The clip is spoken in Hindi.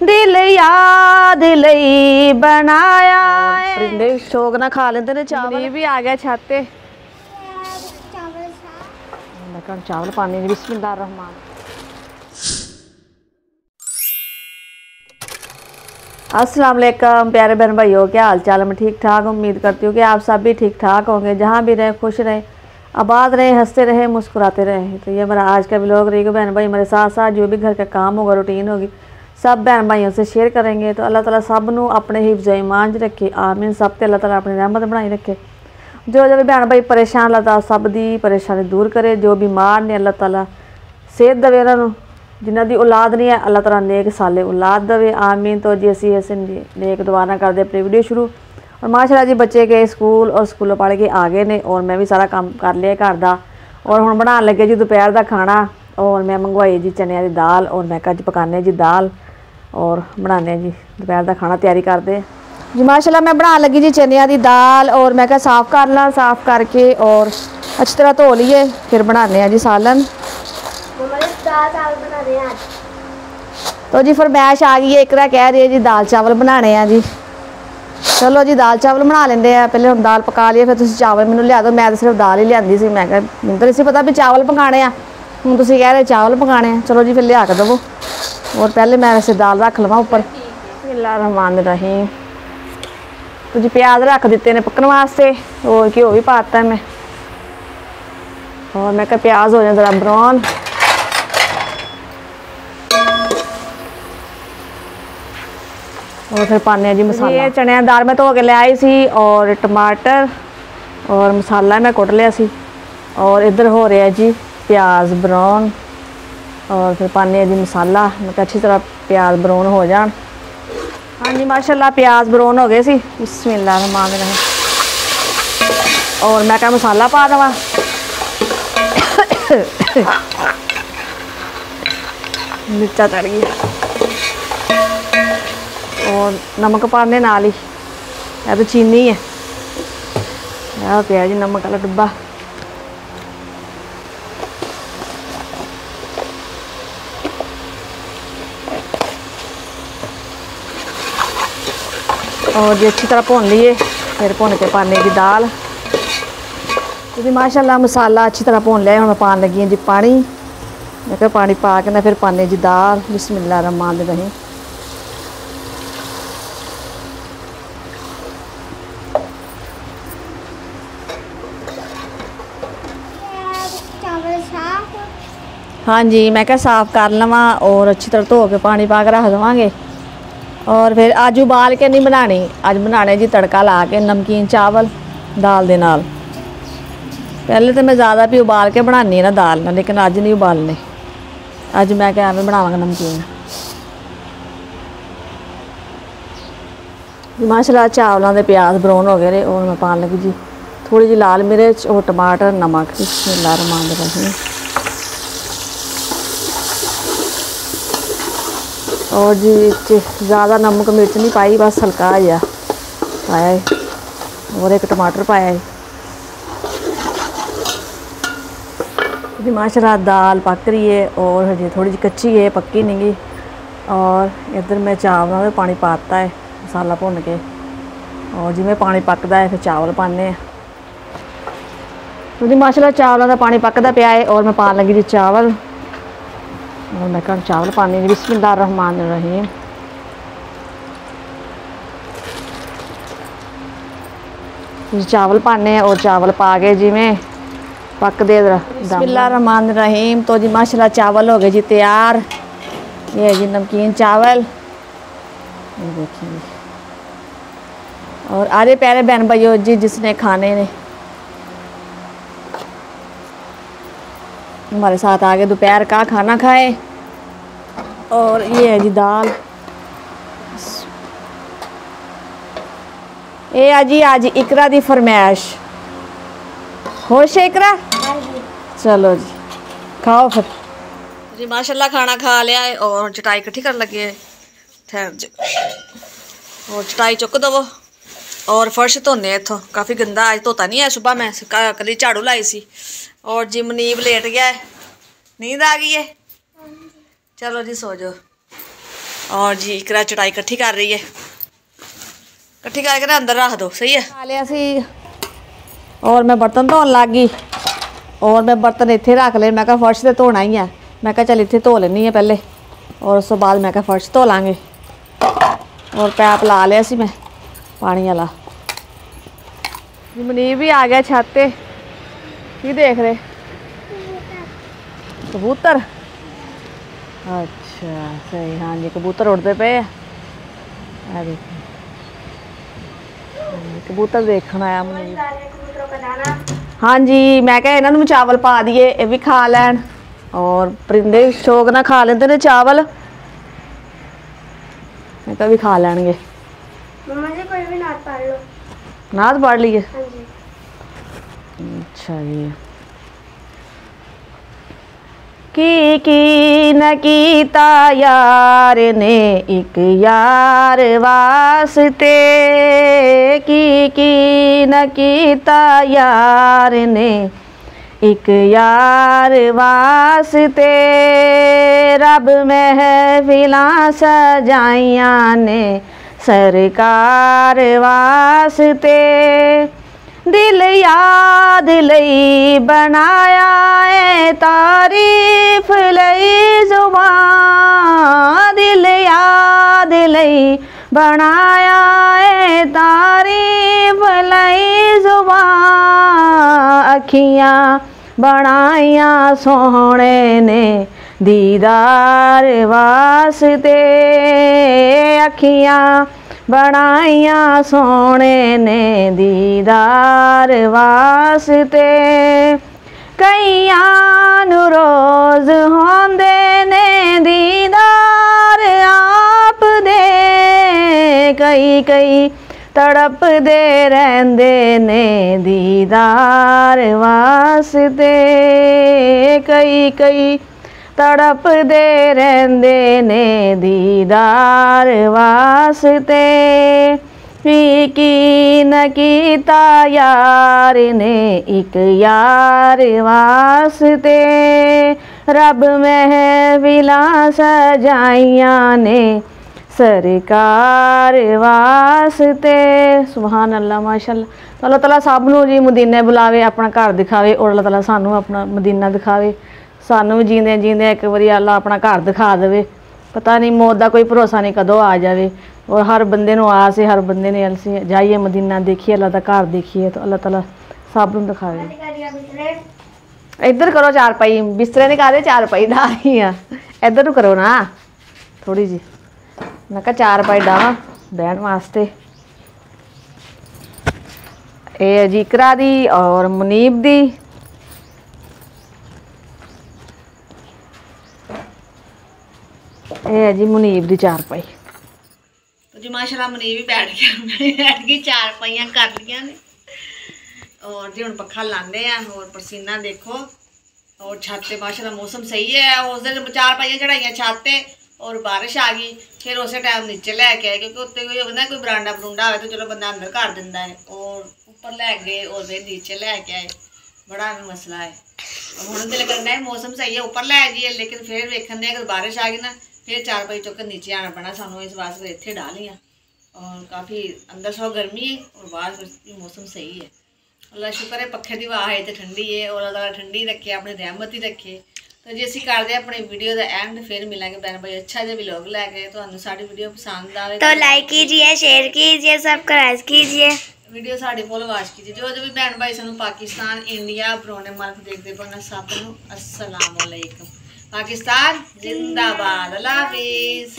दिल याद लई बनाया। परिंदे शौक ना खा लेते ने चावल भी आ गया छाते। चावल पानी बिस्मिल्लाहिर्रहमान। अस्सलाम वालेकुम प्यारे बहन भाइयों, क्या हाल चाल है? मैं ठीक ठाक उम्मीद करती हूँ कि आप सब भी ठीक ठाक होंगे। जहाँ भी रहें खुश रहें, आबाद रहें, हंसते रहें, मुस्कुराते रहें। तो ये मेरा आज का व्लॉग रहेगा बहन भाई। मेरे साथ साथ जो भी घर का काम होगा, रूटीन होगी, सब बहन भाइयों से शेयर करेंगे। तो अल्लाह ताला सब नू अपने हिफ्ज़ ईमान च रखे, आमीन। सब ते अल्लाह ताला अपनी रहमत बनाई रखे। जो भी बहन भाई परेशान, अल्लाह ताला सब दी परेशानी दूर करे। जो बीमार ने अल्लाह ताला सेहत देवे उन्होंने। जिन्हों की औलाद नहीं है अल्लाह ताला नेक साले औलाद देवे, आमीन। तो जी असी ऐसे नेक दुआना करते अपनी वीडियो शुरू। और माशाल्लाह जी बच्चे गए स्कूल और स्कूलों पढ़ के आ गए ने, और मैं भी सारा काम कर लिया घर का। और हुण बनाने लगे जी दोपहर का खाना। और मैं मंगवाई जी चनिया की दाल, और मैं अज पकाने जी दाल और बनाने जी दोपहर का खाना तैयारी करते जी। माशाल्लाह मैं बनाने लगी जी चनिया की दाल, और मैं क्या साफ़ कर ला, साफ़ करके और अच्छी तरह धो लीए, फिर बनाने जी सालन। तो जी फरमैश आ गई है, इकरा कह रही है जी दाल चावल बनाने हैं जी। चलो जी दाल चावल बना लेंगे। पहले हम दाल पका लिए, फिर तुम चावल मैंने लिया दो। मैं तो सिर्फ दाल ही लियांदी सी। मैं मैंने तो नहीं पता भी चावल पकाने हैं, हूँ तुम कह रहे चावल पकाने हैं। चलो जी फिर लिया के दवो। और पहले मैं वैसे दाल रख लवां ऊपर। बिस्मिल्लाहिर्रहमानिर्रहीम। तो जी प्याज रख दिते ने पकने वास्ते, और घ्यो भी पाता है मैं। और मैं क्या प्याज हो जाए जरा ब्राउन। और फिर पाने जी मसाला। ये चने दाल मैं धो के ले आई सी, और टमाटर और मसाला मैं कुट लिया सी। और इधर हो रहा है जी प्याज ब्राउन। और फिर पाने जी मसाला। मैं अच्छी तरह प्याज ब्राउन हो जान। हाँ जी माशाल्लाह प्याज ब्राउन हो गए सी। बिस्मिल्लाहिर्रहमानिर्रहीम। और मैं क्या मसाला पा देवा। मिर्चा चढ़ गई। और नमक पाने नाल ही। यह तो चीनी है, यह पिया जी नमक वाला डब्बा। और जी अच्छी तरह भुन लिए, फिर भुन के पाने की दाल। तो जी माशाल्लाह मसाला अच्छी तरह भुन लिया। हम मैं पान लगी जी पानी। मैं क्या पानी पा के ना फिर पाने जी दाल। बिस्मिल्लाहिर्रहमानिर्रहीम। हाँ जी मैं क्या साफ़ कर लवा, और अच्छी तरह धो के पानी पा के रख देवांगे। और फिर अज उबाल के नहीं बनानी, अज बनाने जी तड़का ला के नमकीन चावल दाल दे नाल। पहले तो मैं ज़्यादा भी उबाल के बनानी ना दाल ना, लेकिन अज नहीं उबालने। अज मैं क्या एवं बनावांगा नमकीन। माशाल्लाह चावलों के प्याज ब्राउन हो गए ने। और मैं पान लगी जी थोड़ी जी लाल मिर्च और टमाटर नमक। बिस्मिल्लाहिर्रहमानिर्रहीम। और जी ज़्यादा नमक मिर्च नहीं पाई, बस हल्का जहा पाया है। और एक टमाटर पाया है जी। माशाल्लाह दाल पक रही है, और हजी थोड़ी जी कच्ची है, पक्की नहीं गई। और इधर मैं चावलों में पानी पाता है मसाला भुन के। और जिमें पानी पकता है फिर चावल पाने हैं। तो जी माशाल्लाह चावलों का पानी पकता पिया है, और मैं पान लगी जी चावल। और मैं कल चावल पानी जी। बिस्मिल्लाहिर्रहमानिर्रहीम। चावल पाने हैं, और चावल पा के जी में पक दे। बिस्मिल्लाहिर्रहमानिर्रहीम। तो जी माशाल्लाह चावल हो गए जी तैयार। ये है जी नमकीन चावल, ये देखिए जी। और आधे प्यारे बहन भाइयों जी जिसने खाने ने हमारे साथ आगे दोपहर का खाना खाए। और ये है जी दाल। ये आज इकरा दी फरमाइश। खुश है इकरा? चलो जी खाओ फिर जी। माशाल्लाह खाना खा लिया है, और चटाई इकट्ठी कर लगे है। ठहर जी, और चटाई चुक दवो। और फर्श धोने इतों काफ़ी गंदा, अज धोता नहीं है। सुबह मैं कल झाड़ू लाई सी। और जी मुनीब लेट गया है, नींद आ गई है। चलो जी सो जाओ। और जी इकरा चटाई इकट्ठी कर रही है, इकट्ठी करके ना अंदर रख दो। सही है। खा लिया सी और मैं बर्तन धोन लग गई और मैं बर्तन इत्थे रख ले। मैं कहा फर्श तो धोना ही है, मैं कहा चल इत्थे धो लेनी है पहले और उस तो बाद मैं कहा फर्श धो लांगे। और पैप ला लिया सी मैं पानी वाला। मनीब भी आ गया छत पे। की देख रहे? कबूतर। अच्छा सही, हाँ जी कबूतर उड़ते पे है। कबूतर देखना आया मनीब। हाँ जी मैं कहा इन्होंने चावल पा दिए, ये भी खा लैन और परिंदे शौक ना खा लेते ने चावल, मैं कहा भी खा लैनगे। मम्मा जी कोई भी नात पढ़ लो। नात पढ़ ली है? हाँ जी। अच्छा जी। की न कीता यार ने एक यार वास्ते, की न कीता यार ने एक यार वास्ते, रब महफिलां सजाइयां ने सरकार वास्ते, दिल याद लई बनाया है तारीफ लई जुबान, दिल याद लई बनाया है तारीफ लई जुबान, अखियां बनाइया सोहने ने दीदार वास्ते, अखियां बनाइया सोने ने दीदार वास्ते, कईयां नू रोज होंदे ने दीदार आप दे, कई कई तड़प दे रहंदे ने दीदार वास्ते, कई कई तड़प दे रहंदे ने दीदार वास्ते, की न कीता यार ने एक यार वास्ते, रब महफिलां सजाइयां ने सरकार वास्ते। सुभान अल्लाह माशाअल्लाह। तो अल्लाह ताला सब नूं जी मदीने बुलावे, अपना घर दिखावे और अल्लाह ताला सानू अपना मदीना दिखावे, सानू भी जींदे जींदे एक बारी अल्लाह अपना घर दिखा देवे। पता नहीं मौत का कोई भरोसा नहीं कदों आ जाए। और हर बंदे नूं आस है, हर बंदे ने अलसी जाइए मदीना देखिए, अल्लाह का घर देखिए, तो अल्लाह ताला सब नूं दिखावे। इधर करो चारपाई, बिस्तरे नहीं कर चारपाई डा रही है, इधर नूं करो ना थोड़ी जी। मैं कहा चारपाई डावां बहन वास्ते। ये जिकरा दी और मुनीब दी। ये जी मुनीब दी चारपाई। तो जी माशाल्लाह मुनीब भी बैठ गई, चारपाइयां कर लिया ने और जी हुण पक्खा लाने हैं और पसीना देखो और छत पे माशाल्लाह मौसम सही है। उस दिन चारपाइयां चढ़ाइयां छत पे और बारिश आ गई, फिर उस टाइम नीचे लैके आए क्योंकि उत्ते कोई होंदा कोई बरांडा बरूंडा हो तो चलो बंदा अंदर कर दिंदा है, और ऊपर लै गए और फिर नीचे लैके आए, बड़ा मसला है। हुण दिल करना है मौसम सही है ऊपर लै जाइए, लेकिन फिर वेखन दे अगर बारिश आ गई ना फिर चारपाई चुक नीचे आना पड़ा सानू, इस वास्ते इत्थे डालियां। और काफ़ी अंदर सौ गर्मी है और बाहर मौसम सही है। अल्लाह शुक्र है पखे की हवा है तो ठंडी है और अल्लाह ठंडी रखे, अपनी रहमत ही रखे। तो जी असीं करते हैं अपनी वीडियो का एंड, फिर मिलेंगे बहन भाई अच्छा जो व्लॉग लैके। तो साड़ी वीडियो पसंद आए तो लाइक कीजिए, शेयर कीजिए, सब्सक्राइब कीजिए, वीडियो साड़ी फुल वाच कीजिए। जो जो भी बहन भाई सानू पाकिस्तान इंडिया बरोने मुल्क देखते पौना सब नूं अस्सलाम वालेकुम। पाकिस्तान जिंदाबाद। अल्लाह हाफिज़।